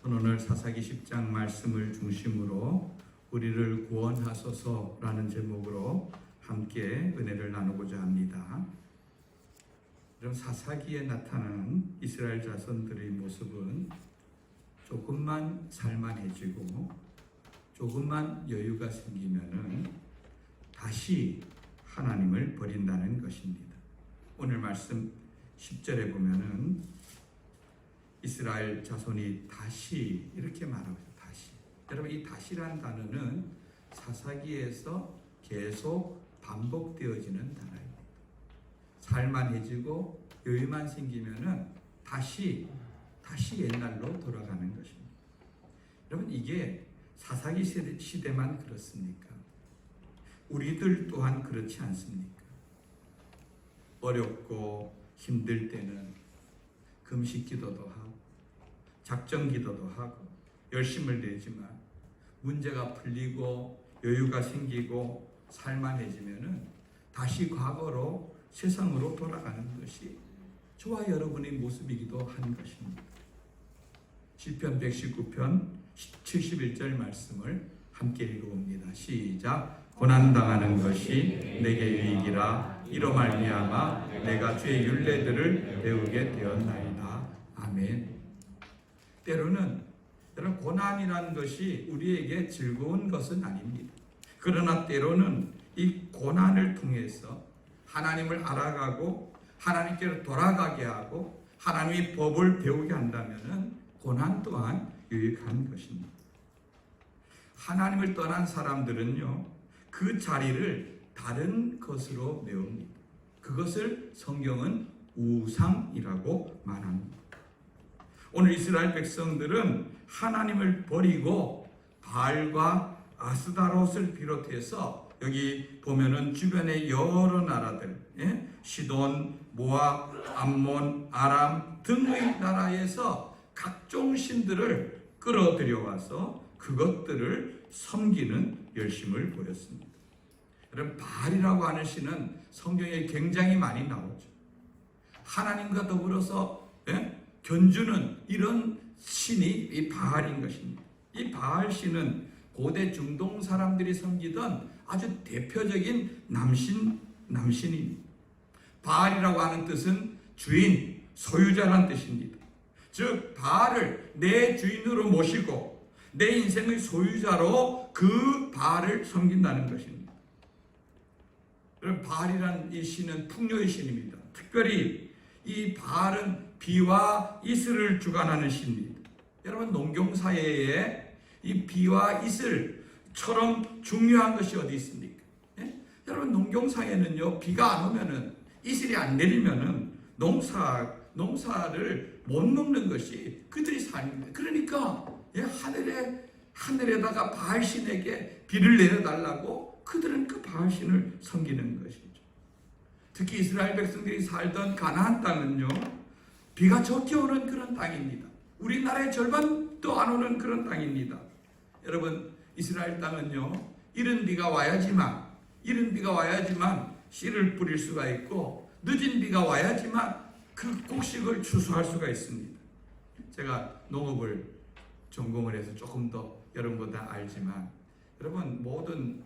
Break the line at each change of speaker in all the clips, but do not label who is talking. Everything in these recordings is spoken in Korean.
오늘 사사기 10장 말씀을 중심으로 우리를 구원하소서라는 제목으로 함께 은혜를 나누고자 합니다. 그럼 사사기에 나타나는 이스라엘 자손들의 모습은 조금만 살만해지고 조금만 여유가 생기면은 다시 하나님을 버린다는 것입니다. 오늘 말씀 10절에 보면은 이스라엘 자손이 다시 이렇게 말하고 있어요. 다시. 여러분, 이 다시란 단어는 사사기에서 계속 반복되어지는 단어입니다. 살만해지고 여유만 생기면은 다시 옛날로 돌아가는 것입니다. 여러분, 이게 사사기 시대만 그렇습니까? 우리들 또한 그렇지 않습니까? 어렵고 힘들 때는 금식 기도도 하고 작정 기도도 하고 열심을 내지만 문제가 풀리고 여유가 생기고 살만해지면은 다시 과거로 세상으로 돌아가는 것이 저와 여러분의 모습이기도 한 것입니다. 시편 119편 71절 말씀을 함께 읽어봅니다. 시작. 고난당하는 것이 내게 유익이라 이로 말미암아 내가 주의 율례들을 배우게 되었나이다. 아멘. 때로는 여러분, 고난이라는 것이 우리에게 즐거운 것은 아닙니다. 그러나 때로는 이 고난을 통해서 하나님을 알아가고 하나님께로 돌아가게 하고 하나님의 법을 배우게 한다면 고난 또한 유익한 것입니다. 하나님을 떠난 사람들은요, 그 자리를 다른 것으로 메웁니다. 그것을 성경은 우상이라고 말합니다. 오늘 이스라엘 백성들은 하나님을 버리고 바알과 아스다롯을 비롯해서 여기 보면은 주변의 여러 나라들, 시돈, 모압, 암몬, 아람 등의 나라에서 각종 신들을 끌어들여와서 그것들을 섬기는 열심을 보였습니다. 여러분, 바알이라고 하는 신은 성경에 굉장히 많이 나오죠. 하나님과 더불어서 견주는 이런 신이 이 바알인 것입니다. 이 바알 신은 고대 중동 사람들이 섬기던 아주 대표적인 남신입니다. 바알이라고 하는 뜻은 주인, 소유자라는 뜻입니다. 즉 바알을 내 주인으로 모시고 내 인생의 소유자로 그 바알을 섬긴다는 것입니다. 여러분, 바알이라는 이 신은 풍요의 신입니다. 특별히 이 바알은 비와 이슬을 주관하는 신입니다. 여러분, 농경사회에 이 비와 이슬처럼 중요한 것이 어디 있습니까? 여러분, 농경사회는요, 비가 안 오면은, 이슬이 안 내리면은 농사를 못 먹는 것이 그들이 삶입니다. 그러니까 하늘에다가 바알신에게 비를 내려달라고 그들은 그 바알신을 섬기는 것이죠. 특히 이스라엘 백성들이 살던 가나안 땅은요, 비가 적게 오는 그런 땅입니다. 우리나라의 절반도 안 오는 그런 땅입니다. 여러분, 이스라엘 땅은요, 이른 비가 와야지만 씨를 뿌릴 수가 있고, 늦은 비가 와야지만 그 곡식을 추수할 수가 있습니다. 제가 농업을 전공을 해서 조금 더 여러분보다 알지만, 여러분, 모든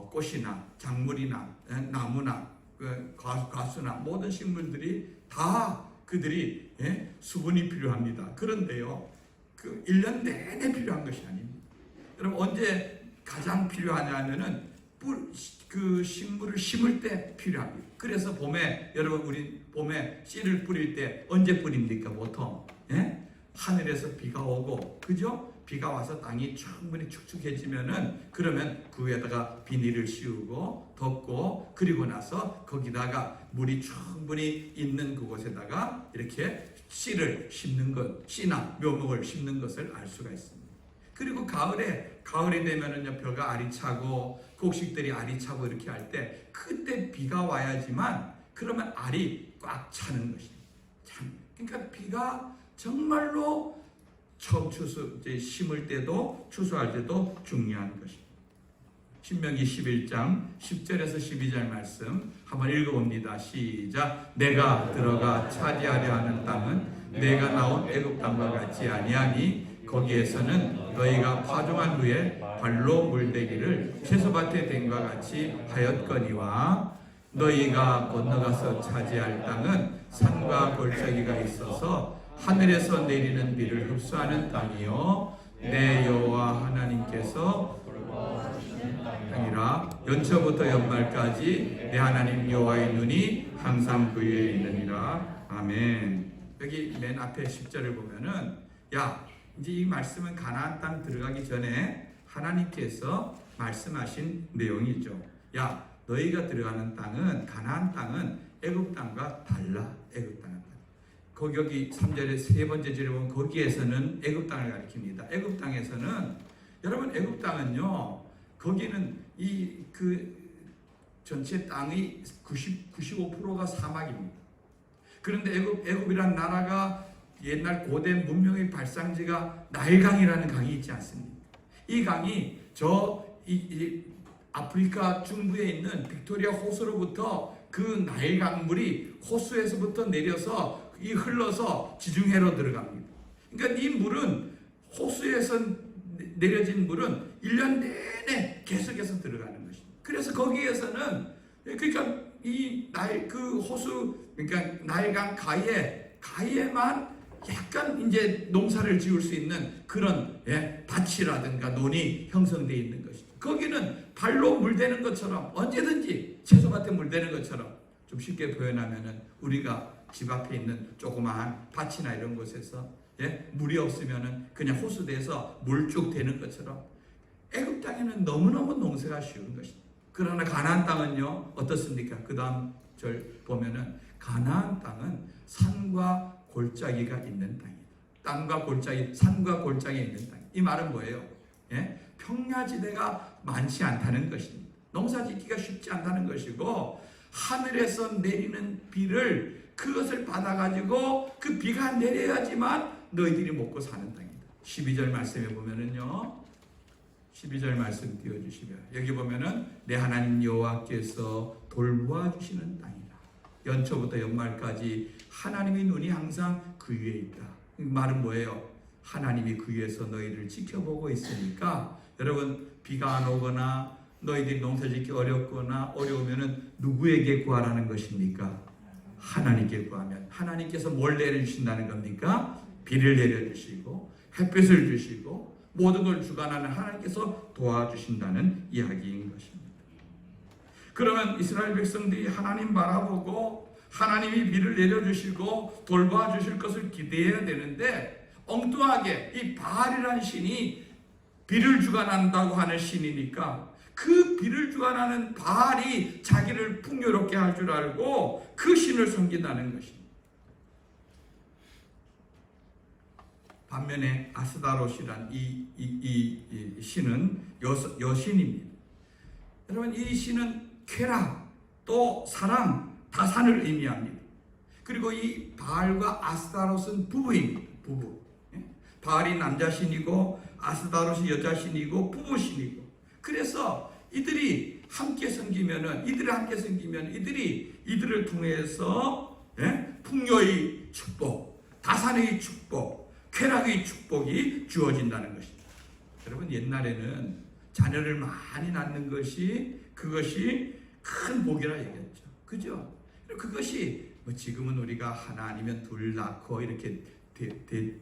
꽃이나 작물이나 나무나 과수나 모든 식물들이 다 그들이 수분이 필요합니다. 그런데요, 1년 내내 필요한 것이 아닙니다. 여러분, 언제 가장 필요하냐면은 그 식물을 심을 때 필요합니다. 그래서 봄에, 여러분, 우리 봄에 씨를 뿌릴 때 언제 뿌립니까? 보통 하늘에서 비가 오고, 그죠? 비가 와서 땅이 충분히 축축해지면은, 그러면 그 위에다가 비닐을 씌우고 덮고, 그리고 나서 거기다가 물이 충분히 있는 그곳에다가 이렇게 씨를 심는 것, 씨나 묘목을 심는 것을 알 수가 있습니다. 그리고 가을에 되면은요, 벼가 알이 차고 곡식들이 알이 차고 이렇게 할 때, 그때 비가 와야지만 그러면 알이 꽉 차는 것입니다. 그러니까 비가 정말로 처음 심을 때도 추수할 때도 중요한 것입니다. 신명기 11장 10절에서 12절 말씀 한번 읽어봅니다. 시작. 내가 들어가 차지하려 하는 땅은 내가 나온 애굽 땅과 같지 아니하니 거기에서는 너희가 파종한 후에 발로 물대기를 채소밭에 댄과 같이 하였거니와 너희가 건너가서 차지할 땅은 산과 골짜기가 있어서 하늘에서 내리는 비를 흡수하는 땅이요 내 여호와 하나님께서 땅이라 연초부터 연말까지 내 하나님 여호와의 눈이 항상 그 위에 있느니라. 아멘. 여기 맨 앞에 10절을 보면은 야 이제 이 말씀은 가나안 땅 들어가기 전에 하나님께서 말씀하신 내용이죠. 야 너희가 들어가는 땅은 가나안 땅은 애굽 땅과 달라. 애굽 땅은 거기 여기 3절의 세 번째 절에 보면 거기에서는 애굽 땅을 가리킵니다. 애굽 땅에서는 여러분 애굽 땅은요 거기는 이 그 전체 땅의 95%가 사막입니다. 그런데 애굽이란 나라가 옛날 고대 문명의 발상지가 나일강이라는 강이 있지 않습니까? 이 강이 아프리카 중부에 있는 빅토리아 호수로부터 그 나일강물이 호수에서부터 내려서 흘러서 지중해로 들어갑니다. 그러니까 이 물은 호수에서 내려진 물은 1년 내내 계속해서 들어가는 것입니다. 그래서 거기에서는 그러니까 그 호수 그러니까 나일강 가에만 약간 이제 농사를 지을 수 있는 그런 밭이라든가 논이 형성되어 있는 것입니다. 거기는 발로 물대는 것처럼 언제든지 채소밭에 물대는 것처럼 좀 쉽게 표현하면은 우리가 집 앞에 있는 조그마한 밭이나 이런 곳에서 물이 없으면은 그냥 호수대에서 물 쭉 대는 것처럼 애굽 땅에는 너무너무 농사가 쉬운 것입니다. 그러나 가나안 땅은요 어떻습니까? 그 다음 절 보면은 가나안 땅은 산과 골짜기가 있는 땅이다. 산과 골짜기 있는 땅. 이 말은 뭐예요? 평야지대가 많지 않다는 것입니다. 농사짓기가 쉽지 않다는 것이고 하늘에서 내리는 비를 그것을 받아가지고 그 비가 내려야지만 너희들이 먹고 사는 땅이다. 12절 말씀에 보면은요 12절 말씀 띄워주시면 여기 보면은 내 하나님 여호와께서 돌보아 주시는 땅이다. 연초부터 연말까지 하나님의 눈이 항상 그 위에 있다. 이 말은 뭐예요? 하나님이 그 위에서 너희를 지켜보고 있으니까 여러분 비가 안 오거나 너희들이 농사짓기 어렵거나 어려우면은 누구에게 구하라는 것입니까? 하나님께 구하면 하나님께서 뭘 내려주신다는 겁니까? 비를 내려주시고 햇빛을 주시고 모든 걸 주관하는 하나님께서 도와주신다는 이야기인 것입니다. 그러면 이스라엘 백성들이 하나님 바라보고 하나님이 비를 내려주시고 돌봐 주실 것을 기대해야 되는데 엉뚱하게 이 바알이라는 신이 비를 주관한다고 하는 신이니까 그 비를 주관하는 바알이 자기를 풍요롭게 할 줄 알고 그 신을 섬긴다는 것입니다. 반면에 아스다롯이란 이 신은 여신입니다. 여러분 이 신은 쾌락 또 사랑 다산을 의미합니다. 그리고 이 바알과 아스다롯은 부부입니다. 부부. 바알이 남자신이고 아스다롯이 여자신이고 부부신이고 그래서 이들이 함께 섬기면은 이들을 통해서 풍요의 축복, 다산의 축복, 쾌락의 축복이 주어진다는 것입니다. 여러분 옛날에는 자녀를 많이 낳는 그것이 큰 복이라 얘기했죠. 그죠? 그것이 지금은 우리가 하나 아니면 둘 낳고 이렇게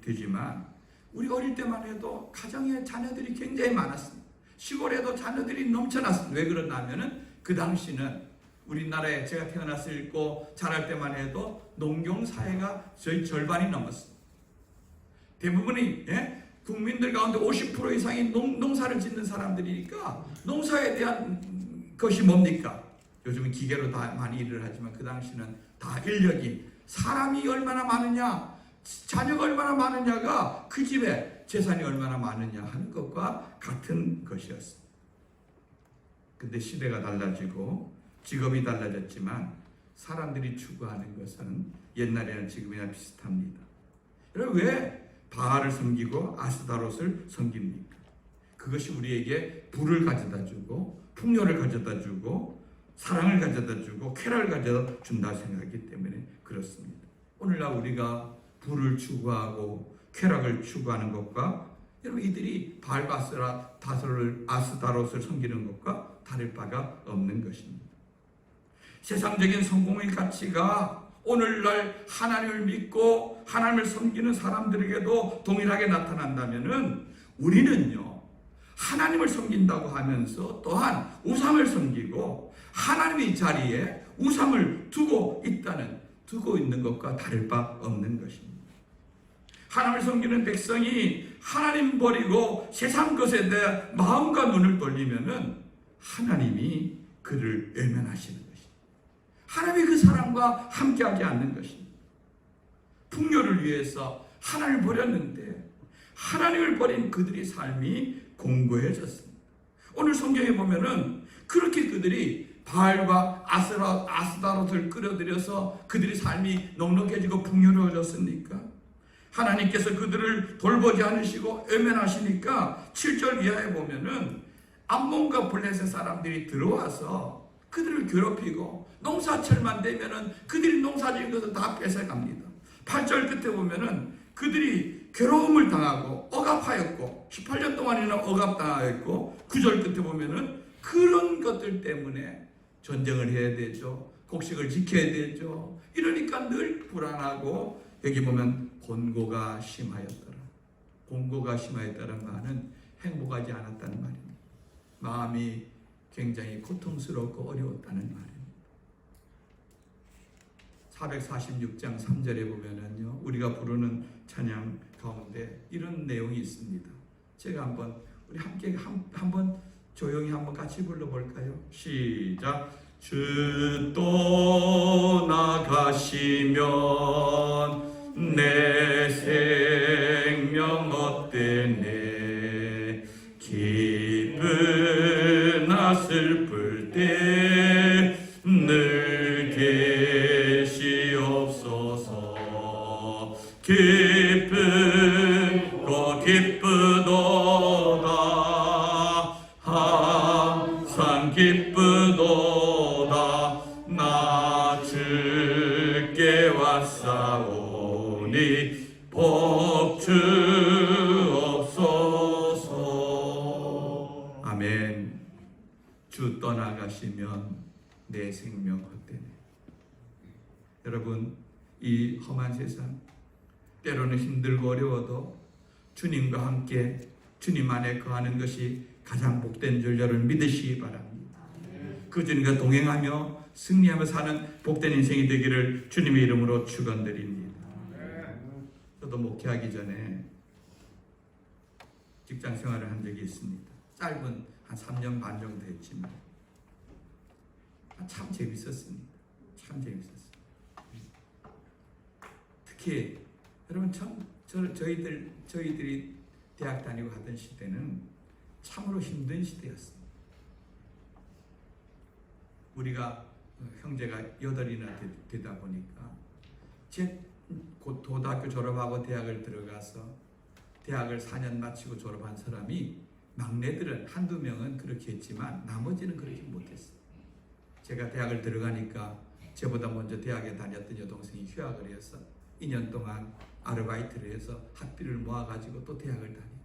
되지만 우리 어릴 때만 해도 가정에 자녀들이 굉장히 많았습니다. 시골에도 자녀들이 넘쳐났습니다. 왜 그러냐면은 그 당시는 우리나라에 제가 태어났을 고 자랄 때만 해도 농경사회가 저희 절반이 넘었습니다. 대부분이 국민들 가운데 50% 이상이 농사를 짓는 사람들이니까 농사에 대한 것이 뭡니까? 요즘은 기계로 다 많이 일을 하지만 그 당시는 다 인력이 사람이 얼마나 많으냐 자녀가 얼마나 많으냐가 그 집에 재산이 얼마나 많으냐 하는 것과 같은 것이었습니다. 근데 시대가 달라지고 직업이 달라졌지만 사람들이 추구하는 것은 옛날에는 지금이나 비슷합니다. 여러분 왜 바알을 섬기고 아스다롯을 섬깁니까? 그것이 우리에게 부를 가져다 주고 풍요를 가져다 주고 사랑을 가져다 주고 쾌락을 가져다 준다 생각하기 때문에 그렇습니다. 오늘날 우리가 부를 추구하고 쾌락을 추구하는 것과 여러분 이들이 바알바스라 아스다롯을 섬기는 것과 다를 바가 없는 것입니다. 세상적인 성공의 가치가 오늘날 하나님을 믿고 하나님을 섬기는 사람들에게도 동일하게 나타난다면은 우리는요 하나님을 섬긴다고 하면서 또한 우상을 섬기고 하나님의 자리에 우상을 두고 있는 것과 다를 바 없는 것입니다. 하나님을 섬기는 백성이 하나님 버리고 세상 것에 대해 마음과 눈을 돌리면은 하나님이 그를 외면하시는 것입니다. 하나님이 그 사람과 함께하지 않는 것입니다. 풍요를 위해서 하나님을 버렸는데 하나님을 버린 그들의 삶이 공고해졌습니다. 오늘 성경에 보면은 그렇게 그들이 바알과 아스다롯을 끌어들여서 그들의 삶이 넉넉해지고 풍요로워졌습니까? 하나님께서 그들을 돌보지 않으시고 외면하시니까 7절 이하에 보면은 암몬과 블레셋 사람들이 들어와서 그들을 괴롭히고 농사철만 되면은 그들이 농사지은 것을 다 뺏어갑니다. 8절 끝에 보면은 그들이 괴로움을 당하고 억압하였고 18년 동안이나 억압당하였고 9절 끝에 보면은 그런 것들 때문에 전쟁을 해야 되죠. 곡식을 지켜야 되죠. 이러니까 늘 불안하고 여기 보면 곤고가 심하였더라. 곤고가 심하였다는 말은 행복하지 않았다는 말입니다. 마음이 굉장히 고통스럽고 어려웠다는 말입니다. 446장 3절에 보면은요 우리가 부르는 찬양 가운데 이런 내용이 있습니다. 제가 우리 함께 한번 조용히 한번 같이 불러볼까요? 시작. 주 떠나가시면 내 생명 어때네 기쁘나 슬플 때 늘 계시옵소서. 기쁘도다 항상 기쁘도다 나 주께 왔사오니 복 주옵소서. 아멘. 주 떠나가시면 내 생명 헛되네. 여러분 이 험한 세상 때로는 힘들고 어려워도 주님과 함께 주님 안에 거하는 것이 가장 복된 줄 여러분 믿으시기 바랍니다. 그 주님과 동행하며 승리하며 사는 복된 인생이 되기를 주님의 이름으로 축원드립니다. 저도 목회하기 전에 직장 생활을 한 적이 있습니다. 짧은 한 3년 반 정도 했지만 참 재밌었습니다. 참 재밌었어요. 특히 여러분 저희들이 대학 다니고 하던 시대는 참으로 힘든 시대였습니다. 우리가 형제가 8이나 되다 보니까 곧 고등학교 졸업하고 대학을 들어가서 대학을 4년 마치고 졸업한 사람이 막내들은 한두 명은 그렇게 했지만 나머지는 그렇게 못했어요. 제가 대학을 들어가니까 저보다 먼저 대학에 다녔던 여동생이 휴학을 해서 2년 동안 아르바이트를 해서 학비를 모아가지고 또 대학을 다니고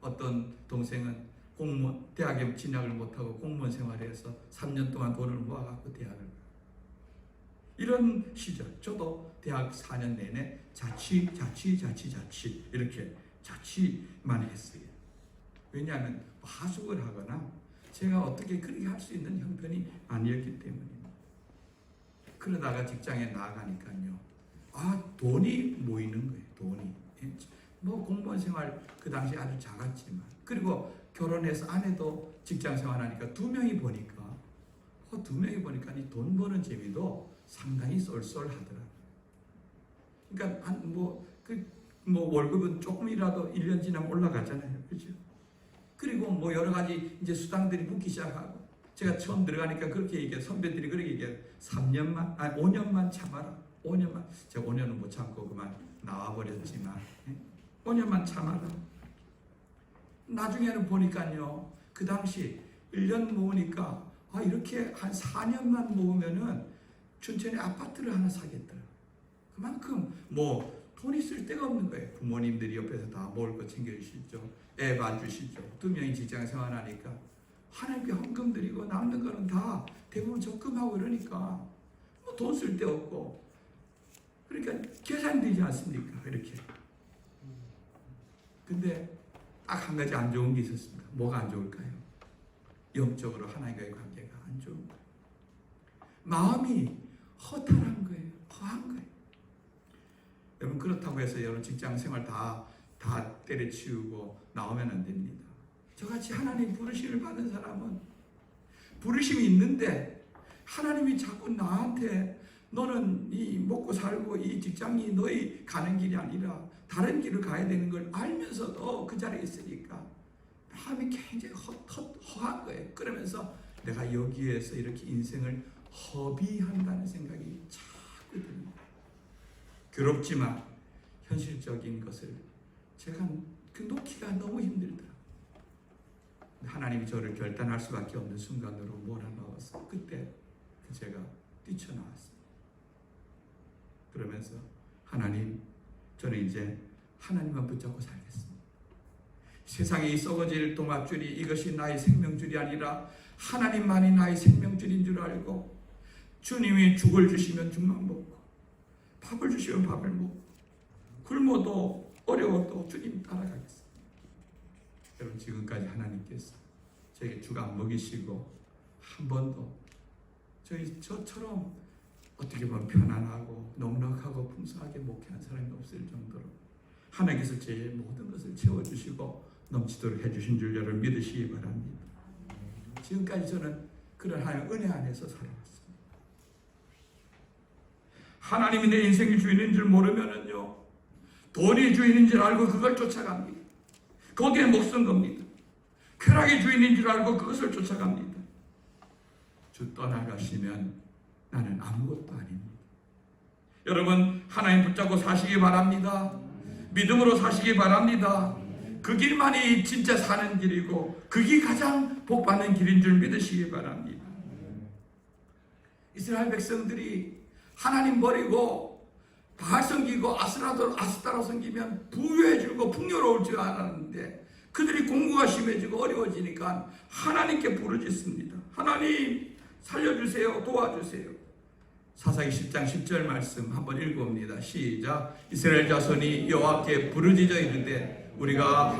어떤 동생은 대학에 진학을 못하고 공무원 생활해서 3년 동안 돈을 모아갖고 대학을 가고 이런 시절 저도 대학 4년 내내 자취 이렇게 자취만 했어요. 왜냐하면 하숙을 하거나 제가 어떻게 그렇게 할 수 있는 형편이 아니었기 때문입니다. 그러다가 직장에 나가니까요. 돈이 모이는 거예요. 돈이. 공무원 생활 그 당시 아주 작았지만 그리고 결혼해서 아내도 직장 생활하니까 2명이 보니까 이 돈 버는 재미도 상당히 쏠쏠하더라고요. 그러니까 월급은 조금이라도 1년 지나면 올라가잖아요. 그렇죠? 그리고 여러 가지 이제 수당들이 붙기 시작하고 제가 처음 들어가니까 그렇게 얘기해 선배들이 그렇게 얘기해 5년만 참아라. 5년만 제가 5년은 못 참고 그만 나와버렸지만 5년만 참아라. 나중에는 보니까요 그 당시 1년 모으니까 이렇게 한 4년만 모으면은 춘천에 아파트를 하나 사겠더라. 그만큼 돈이 쓸 데가 없는 거예요. 부모님들이 옆에서 다 먹을 거 챙겨주시죠. 애 봐주시죠. 2명이 직장 생활하니까 하나님께 헌금 드리고 남는 거는 다 대부분 적금하고 이러니까 뭐 돈 쓸 데 없고 그러니까 계산되지 않습니까? 이렇게. 근데 딱 한 가지 안 좋은 게 있었습니다. 뭐가 안 좋을까요? 영적으로 하나님과의 관계가 안 좋은 거예요. 마음이 허탈한 거예요. 허한 거예요. 여러분 그렇다고 해서 여러분 직장 생활 다 때려치우고 나오면 안 됩니다. 저같이 하나님 부르심을 받은 사람은 부르심이 있는데 하나님이 자꾸 나한테 너는 이 먹고 살고 이 직장이 너희 가는 길이 아니라 다른 길을 가야 되는 걸 알면서도 그 자리에 있으니까 마음이 굉장히 허한 거예요. 그러면서 내가 여기에서 이렇게 인생을 허비한다는 생각이 자꾸 듭니다. 괴롭지만 현실적인 것을 제가 그 놓기가 너무 힘들더라고요. 하나님이 저를 결단할 수밖에 없는 순간으로 몰아넣어서 그때 제가 뛰쳐나왔습니다. 그러면서 하나님, 저는 이제 하나님만 붙잡고 살겠습니다. 세상에 썩어질 동아줄이 이것이 나의 생명줄이 아니라 하나님만이 나의 생명줄인 줄 알고 주님이 죽을 주시면 죽만 먹고 밥을 주시면 밥을 먹고 굶어도 어려워도 주님 따라가겠습니다. 여러분 지금까지 하나님께서 저에게 죽 안 먹이시고 한 번도 저처럼 어떻게 보면 편안하고 넉넉하고 풍성하게 목회한 사람이 없을 정도로 하나님께서 제 모든 것을 채워주시고 넘치도록 해주신 줄 여러분 믿으시기 바랍니다. 지금까지 저는 그런 하나님의 은혜 안에서 살아왔습니다. 하나님이 내 인생의 주인인 줄 모르면은요, 돈이 주인인 줄 알고 그걸 쫓아갑니다. 거기에 목숨 겁니다. 쾌락의 주인인 줄 알고 그것을 쫓아갑니다. 주 떠나가시면 나는 아무것도 아닙니다. 여러분 하나님 붙잡고 사시기 바랍니다. 믿음으로 사시기 바랍니다. 그 길만이 진짜 사는 길이고 그게 가장 복받는 길인 줄 믿으시기 바랍니다. 이스라엘 백성들이 하나님 버리고 바알 섬기고 아스타로 섬기면 부유해지고 풍요로울 줄 알았는데 그들이 공고가 심해지고 어려워지니까 하나님께 부르짖습니다. 하나님 살려주세요. 도와주세요. 사사기 10장 10절 말씀 한번 읽어봅니다. 시작. 이스라엘 자손이 여호와께 부르짖어 이르되 우리가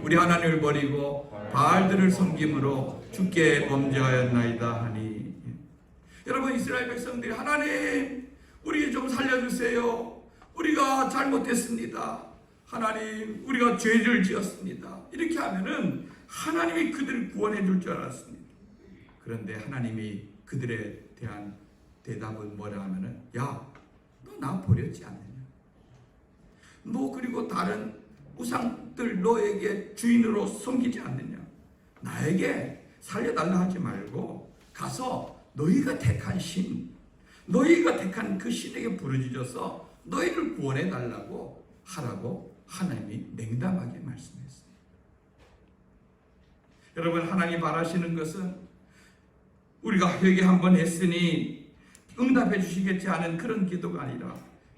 우리 하나님을 버리고 바알들을 섬김으로 주께 범죄하였나이다 하니. 여러분 이스라엘 백성들이 하나님 우리 좀 살려주세요. 우리가 잘못했습니다. 하나님 우리가 죄를 지었습니다. 이렇게 하면은 하나님이 그들을 구원해 줄 줄 알았습니다. 그런데 하나님이 그들에 대한 대답은 뭐라 하면은 야, 너 나 버렸지 않느냐? 너 그리고 다른 우상들 너에게 주인으로 섬기지 않느냐? 나에게 살려달라 하지 말고 가서 너희가 택한 너희가 택한 그 신에게 부르짖어서 너희를 구원해 달라고 하라고 하나님이 냉담하게 말씀했습니다. 여러분 하나님 바라시는 것은 우리가 회개 한번 했으니 응답해 주시겠지 하는 그런 기도가 아니라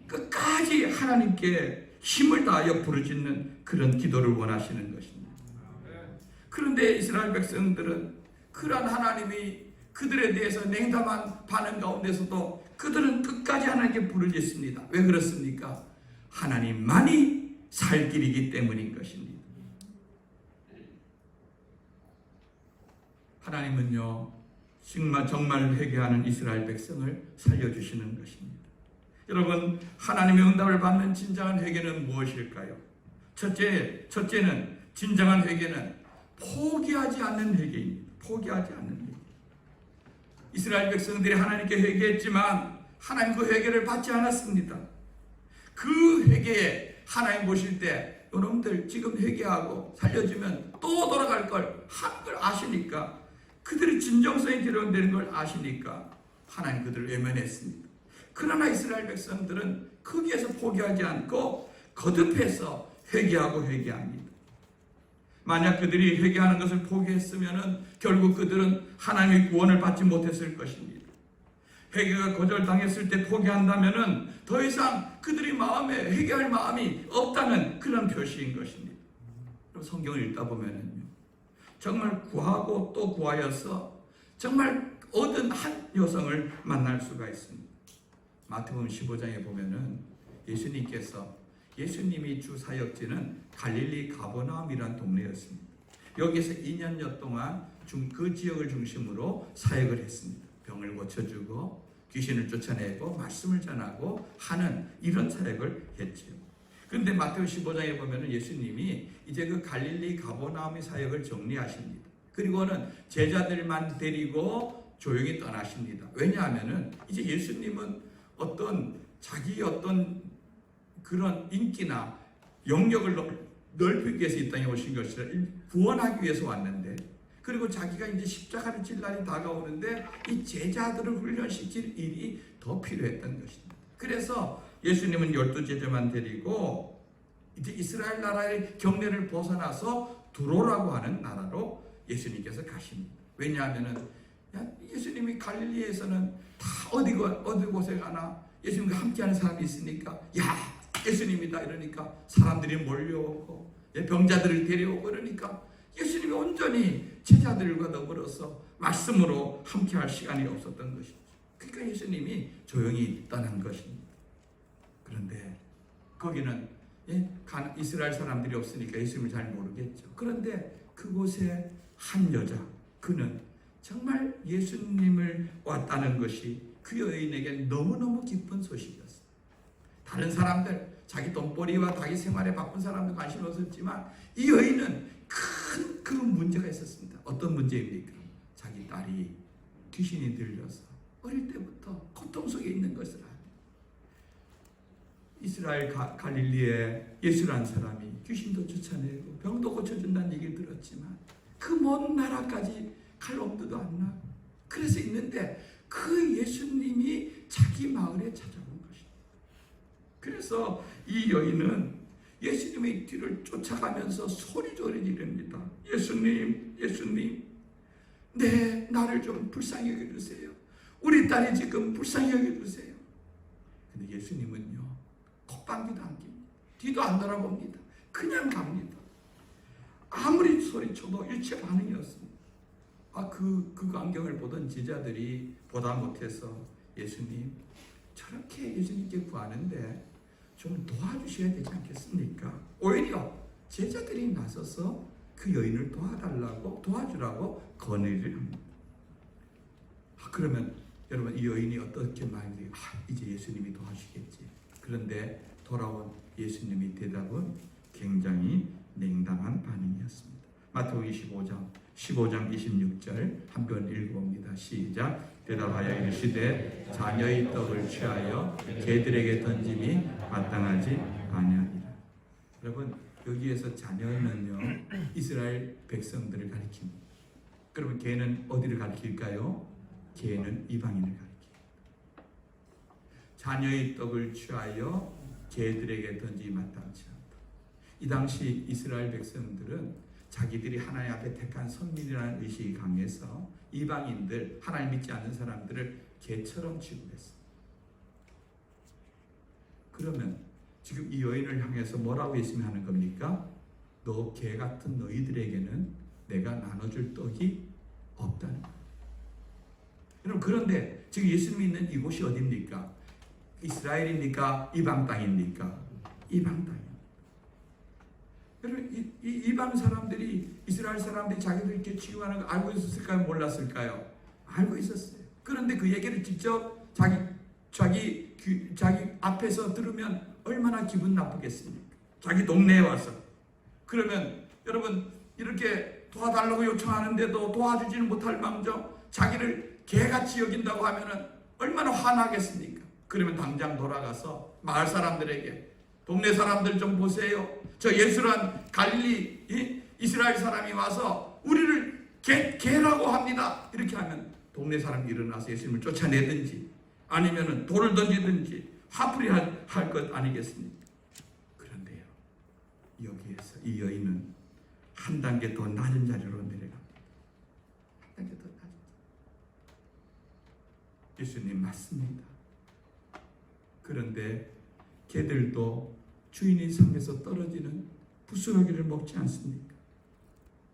끝까지 하나님께 힘을 다하여 부르짖는 그런 기도를 원하시는 것입니다. 그런데 이스라엘 백성들은 그러한 하나님이 그들에 대해서 냉담한 반응 가운데서도 그들은 끝까지 하나님께 부르짖습니다. 왜 그렇습니까? 하나님만이 살 길이기 때문인 것입니다. 하나님은요 정말 회개하는 이스라엘 백성을 살려주시는 것입니다. 여러분 하나님의 응답을 받는 진정한 회개는 무엇일까요? 첫째는 진정한 회개는 포기하지 않는 회개입니다. 포기하지 않는 회개. 이스라엘 백성들이 하나님께 회개했지만 하나님 그 회개를 받지 않았습니다. 그 회개에 하나님 보실 때 여러분들 지금 회개하고 살려주면 또 돌아갈 걸 한 걸 아시니까 그들의 진정성이 드러내는 걸 아시니까 하나님 그들을 외면했습니다. 그러나 이스라엘 백성들은 거기에서 포기하지 않고 거듭해서 회개합니다. 만약 그들이 회개하는 것을 포기했으면 결국 그들은 하나님의 구원을 받지 못했을 것입니다. 회개가 거절당했을 때 포기한다면은 더 이상 그들이 마음에 회개할 마음이 없다는 그런 표시인 것입니다. 성경을 읽다 보면은요, 정말 구하고 또 구하여서 정말 얻은 한 여성을 만날 수가 있습니다. 마태복음 15장에 보면은 예수님이 주 사역지는 갈릴리 가버나움이라는 동네였습니다. 여기서 2년여 동안 그 지역을 중심으로 사역을 했습니다. 병을 고쳐주고 귀신을 쫓아내고 말씀을 전하고 하는 이런 사역을 했지요. 그런데 마태복음 15장에 보면은 예수님이 이제 그 갈릴리 가버나움의 사역을 정리하십니다. 그리고는 제자들만 데리고 조용히 떠나십니다. 왜냐하면은 이제 예수님은 자기 그런 인기나 영역을 넓히기 위해서 이 땅에 오신 것이라 구원하기 위해서 왔는데, 그리고 자기가 이제 십자가를 질 날이 다가오는데 이 제자들을 훈련시킬 일이 더 필요했던 것입니다. 그래서 예수님은 12제자만 데리고 이제 이스라엘 나라의 경계를 벗어나서 두로라고 하는 나라로 예수님께서 가십니다. 왜냐하면은 예수님이 갈릴리에서는 다 어디 곳에 가나 예수님과 함께하는 사람이 있으니까 예수님이다 이러니까 사람들이 몰려오고 병자들을 데려오고 그러니까 예수님이 온전히 제자들과 더불어서 말씀으로 함께할 시간이 없었던 것이죠. 그러니까 예수님이 조용히 떠난 것입니다. 그런데 거기는 이스라엘 사람들이 없으니까 예수님을 잘 모르겠죠. 그런데 그곳에 한 여자, 그는 정말 예수님을 왔다는 것이 그 여인에게 너무너무 기쁜 소식이었어요. 다른 사람들, 자기 돈벌이와 자기 생활에 바쁜 사람들 관심이 없었지만 이 여인은 큰 그 문제가 있었습니다. 어떤 문제입니까? 자기 딸이 귀신이 들려서 어릴 때부터 고통 속에 있는 것을 알아요. 이스라엘 갈릴리에 예수라는 사람이 귀신도 쫓아내고 병도 고쳐준다는 얘기를 들었지만 그 먼 나라까지 갈 엄두도 안 나고 그래서 있는데 그 예수님이 자기 마을에 찾아온 것입니다. 그래서 이 여인은 예수님의 뒤를 쫓아가면서 소리조리 지릅니다. 예수님, 예수님, 나를 좀 불쌍히 여겨주세요. 우리 딸이 지금 불쌍히 여겨주세요. 근데 예수님은요, 콧방귀도 안 낍니다. 뒤도 안 돌아봅니다. 그냥 갑니다. 아무리 소리쳐도 일체 반응이 없습니다. 그 광경을 보던 제자들이 보다 못해서 예수님, 저렇게 예수님께 구하는데 좀 도와주셔야 되지 않겠습니까? 오히려 제자들이 나서서 그 여인을 도와주라고 건의를 합니다. 그러면 여러분 이 여인이 어떻게 말해요? 이제 예수님이 도와주시겠지. 그런데 돌아온 예수님의 대답은 굉장히 냉담한 반응이었습니다. 마태복음 15장 26절 한번 읽어봅니다. 시작. 대답하여 이르시되 자녀의 떡을 취하여 개들에게 던짐이 마땅하지 아니하니라. 여러분 여기에서 자녀는요 이스라엘 백성들을 가리킵니다. 그러면 개는 어디를 가리킬까요? 개는 이방인을 가리킵니다. 자녀의 떡을 취하여 개들에게 던짐이 마땅치 않다. 이 당시 이스라엘 백성들은 자기들이 하나님 앞에 택한 선민이라는 의식이 강해서 이방인들, 하나님 믿지 않는 사람들을 개처럼 취급했습니다. 그러면 지금 이 여인을 향해서 뭐라고 예수님이 하는 겁니까? 너 개 같은 너희들에게는 내가 나눠줄 떡이 없다는 거예요. 여러분 그런데 지금 예수님이 있는 이곳이 어디입니까? 이스라엘입니까? 이방 땅입니까? 이방 땅입니다. 여러분 이방 사람들이 이스라엘 사람들이 자기들 이렇게 취급하는 거 알고 있었을까요? 몰랐을까요? 알고 있었어요. 그런데 그 얘기를 직접 자기 앞에서 들으면 얼마나 기분 나쁘겠습니까? 자기 동네에 와서. 그러면 여러분 이렇게 도와달라고 요청하는데도 도와주지는 못할 망정 자기를 개같이 여긴다고 하면은 얼마나 화나겠습니까? 그러면 당장 돌아가서 마을 사람들에게 동네 사람들 좀 보세요. 저 예수란 갈릴리 이스라엘 사람이 와서 우리를 개라고 합니다. 이렇게 하면 동네 사람이 일어나서 예수님을 쫓아내든지 아니면 돌을 던지든지 화풀이 할 것 아니겠습니까? 그런데요 여기에서 이 여인은 한 단계 더 낮은 자리로 내려갑니다. 한 단계 더 낮은 예수님 맞습니다. 그런데 개들도 주인의 상에서 떨어지는 부스러기를 먹지 않습니까?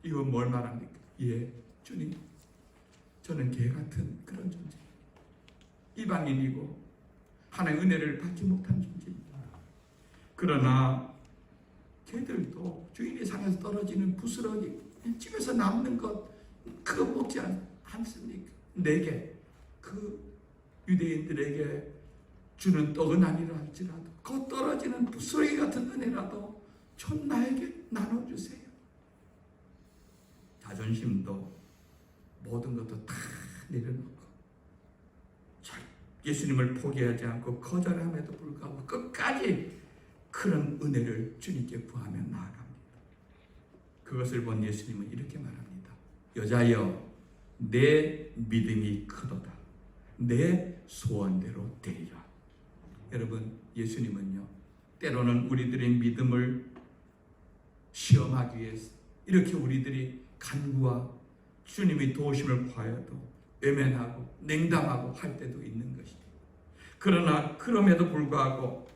이건 뭘 말합니까? 예, 주님, 저는 개 같은 그런 존재, 이방인이고 하나님의 은혜를 받지 못한 존재입니다. 그러나 개들도 주인의 상에서 떨어지는 부스러기, 집에서 남는 것 그거 먹지 않습니까? 내게, 그 유대인들에게 주는 떡은 아니라 할지라도 그 떨어지는 부스러기 같은 은혜라도 전 나에게 나눠주세요. 자존심도 모든 것도 다 내려놓고 예수님을 포기하지 않고 거절함에도 불구하고 끝까지 그런 은혜를 주님께 구하며 나아갑니다. 그것을 본 예수님은 이렇게 말합니다. 여자여, 내 믿음이 크도다. 내 소원대로 되리라. 여러분, 예수님은요, 때로는 우리들의 믿음을 시험하기 위해서 이렇게 우리들이 간구와 주님의 도우심을 구하여도 외면하고 냉담하고 할 때도 있는 것입니다. 그러나 그럼에도 불구하고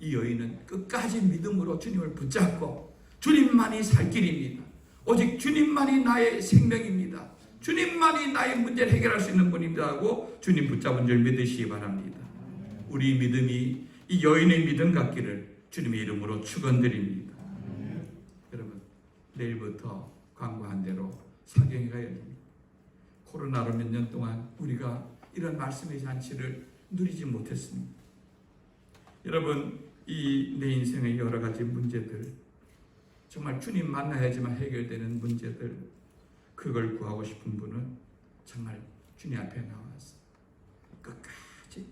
이 여인은 끝까지 믿음으로 주님을 붙잡고 주님만이 살 길입니다. 오직 주님만이 나의 생명입니다. 주님만이 나의 문제를 해결할 수 있는 분입니다 하고 주님 붙잡은 줄 믿으시기 바랍니다. 우리 믿음이 이 여인의 믿음 같기를 주님의 이름으로 축원드립니다. 여러분, 내일부터 광고한 대로 사경회가 열립니다. 코로나로 몇 년 동안 우리가 이런 말씀의 잔치를 누리지 못했습니다. 여러분, 이 내 인생의 여러 가지 문제들, 정말 주님 만나야지만 해결되는 문제들, 그걸 구하고 싶은 분은 정말 주님 앞에 나와서 끝까지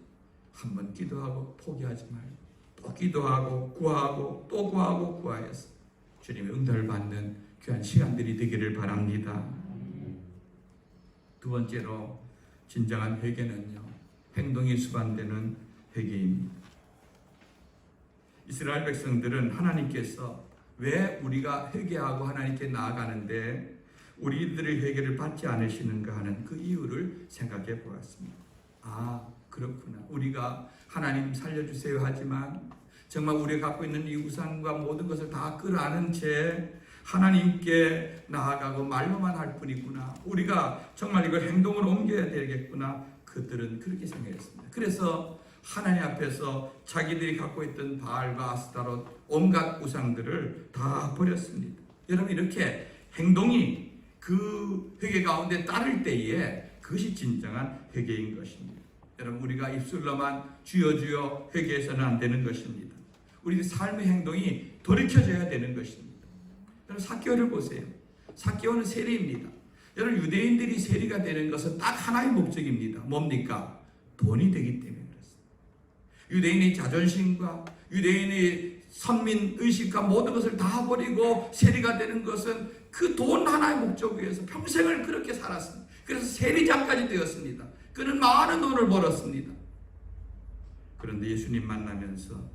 한번 기도하고 포기하지 말고 또 기도하고 구하고 또 구하고 구하여서 주님의 응답을 받는 귀한 시간들이 되기를 바랍니다. 두 번째로 진정한 회개는요, 행동이 수반되는 회개입니다. 이스라엘 백성들은 하나님께서 왜 우리가 회개하고 하나님께 나아가는데 우리들의 회개를 받지 않으시는가 하는 그 이유를 생각해 보았습니다. 아, 그렇구나. 우리가 하나님 살려주세요 하지만 정말 우리가 갖고 있는 이 우상과 모든 것을 다 끌어안은 채 하나님께 나아가고 말로만 할 뿐이구나. 우리가 정말 이걸 행동으로 옮겨야 되겠구나. 그들은 그렇게 생각했습니다. 그래서 하나님 앞에서 자기들이 갖고 있던 바알과 아스타롯 온갖 우상들을 다 버렸습니다. 여러분, 이렇게 행동이 그 회개 가운데 따를 때에 그것이 진정한 회개인 것입니다. 여러분, 우리가 입술로만 주여 주여 회개해서는 안 되는 것입니다. 우리 삶의 행동이 돌이켜져야 되는 것입니다. 여러분, 삭개오를 보세요. 삭개오는 세리입니다. 여러분, 유대인들이 세리가 되는 것은 딱 하나의 목적입니다. 뭡니까? 돈이 되기 때문에 그렇습니다. 유대인의 자존심과 유대인의 선민의식과 모든 것을 다 버리고 세리가 되는 것은 그 돈 하나의 목적 위해서 평생을 그렇게 살았습니다. 그래서 세리장까지 되었습니다. 그는 많은 돈을 벌었습니다. 그런데 예수님 만나면서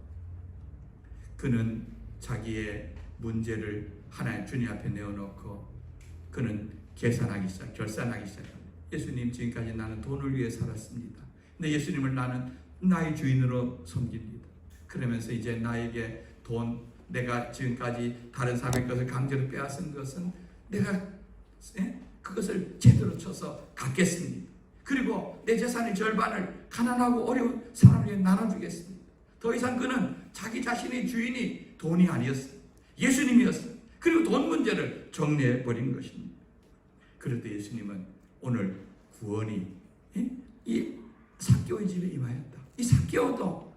그는 자기의 문제를 하나님 주님 앞에 내어놓고 그는 결산하기 시작합니다. 예수님, 지금까지 나는 돈을 위해 살았습니다. 근데 예수님을 나는 나의 주인으로 섬깁니다. 그러면서 이제 나에게 돈, 내가 지금까지 다른 사람의 것을 강제로 빼앗은 것은 내가 그것을 제대로 쳐서 갚겠습니다. 그리고 내 재산의 절반을 가난하고 어려운 사람에게 나눠주겠습니다. 더 이상 그는 자기 자신의 주인이 돈이 아니었어요. 예수님이었어요. 그리고 돈 문제를 정리해버린 것입니다. 그럴 때 예수님은 오늘 구원이 이 삭개오의 집에 임하였다. 이 삭개오도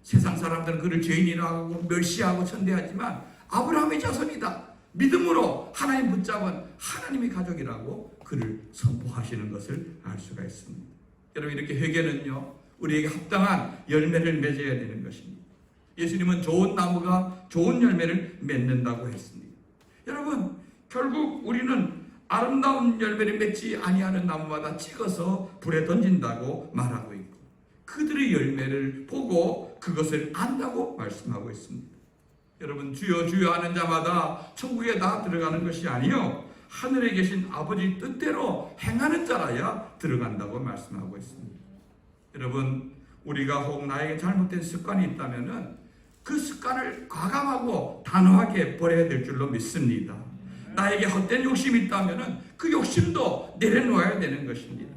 세상 사람들은 그를 죄인이라고 멸시하고 천대하지만 아브라함의 자손이다. 믿음으로 하나님 붙잡은 하나님의 가족이라고 그를 선포하시는 것을 알 수가 있습니다. 여러분, 이렇게 회개는요, 우리에게 합당한 열매를 맺어야 되는 것입니다. 예수님은 좋은 나무가 좋은 열매를 맺는다고 했습니다. 여러분, 결국 우리는 아름다운 열매를 맺지 아니하는 나무마다 찍어서 불에 던진다고 말하고 있고 그들의 열매를 보고 그것을 안다고 말씀하고 있습니다. 여러분, 주여 주여 하는 자마다 천국에 다 들어가는 것이 아니요 하늘에 계신 아버지 뜻대로 행하는 자라야 들어간다고 말씀하고 있습니다. 여러분, 우리가 혹 나에게 잘못된 습관이 있다면은 그 습관을 과감하고 단호하게 버려야 될 줄로 믿습니다. 나에게 헛된 욕심이 있다면은 그 욕심도 내려놓아야 되는 것입니다.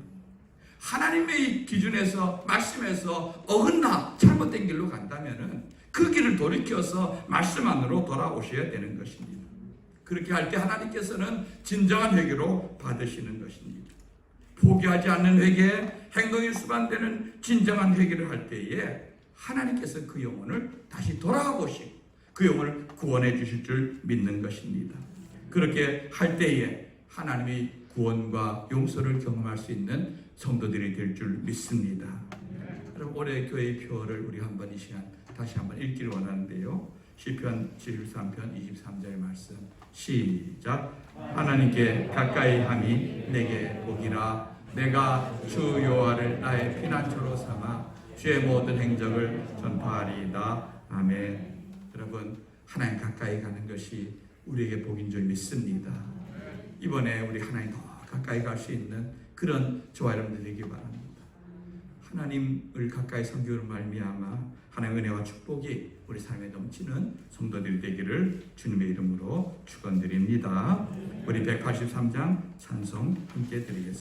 하나님의 기준에서 말씀에서 어긋나 잘못된 길로 간다면은 그 길을 돌이켜서 말씀 안으로 돌아오셔야 되는 것입니다. 그렇게 할 때 하나님께서는 진정한 회개로 받으시는 것입니다. 포기하지 않는 회개, 행동이 수반되는 진정한 회개를 할 때에 하나님께서 그 영혼을 다시 돌아가 보시고 그 영혼을 구원해 주실 줄 믿는 것입니다. 그렇게 할 때에 하나님의 구원과 용서를 경험할 수 있는 성도들이 될 줄 믿습니다. 여러분, 올해 교회의 표를 우리 한번 이 시간 다시 한번 읽기를 원하는데요. 시편 73편 23절 말씀 시작. 하나님께 가까이 함이 내게 복이라. 내가 주 여호와를 나의 피난처로 삼아 주의 모든 행적을 전파하리이다. 아멘. 여러분, 하나님 가까이 가는 것이 우리에게 복인 줄 믿습니다. 이번에 우리 하나님 더 가까이 갈 수 있는 그런 저와 여러분들 되기 바랍니다. 하나님을 가까이 섬기는 말미암아 하나님의 은혜와 축복이 우리 삶에 넘치는 성도들이 되기를 주님의 이름으로 축원드립니다. 우리 183장 찬송 함께 드리겠습니다.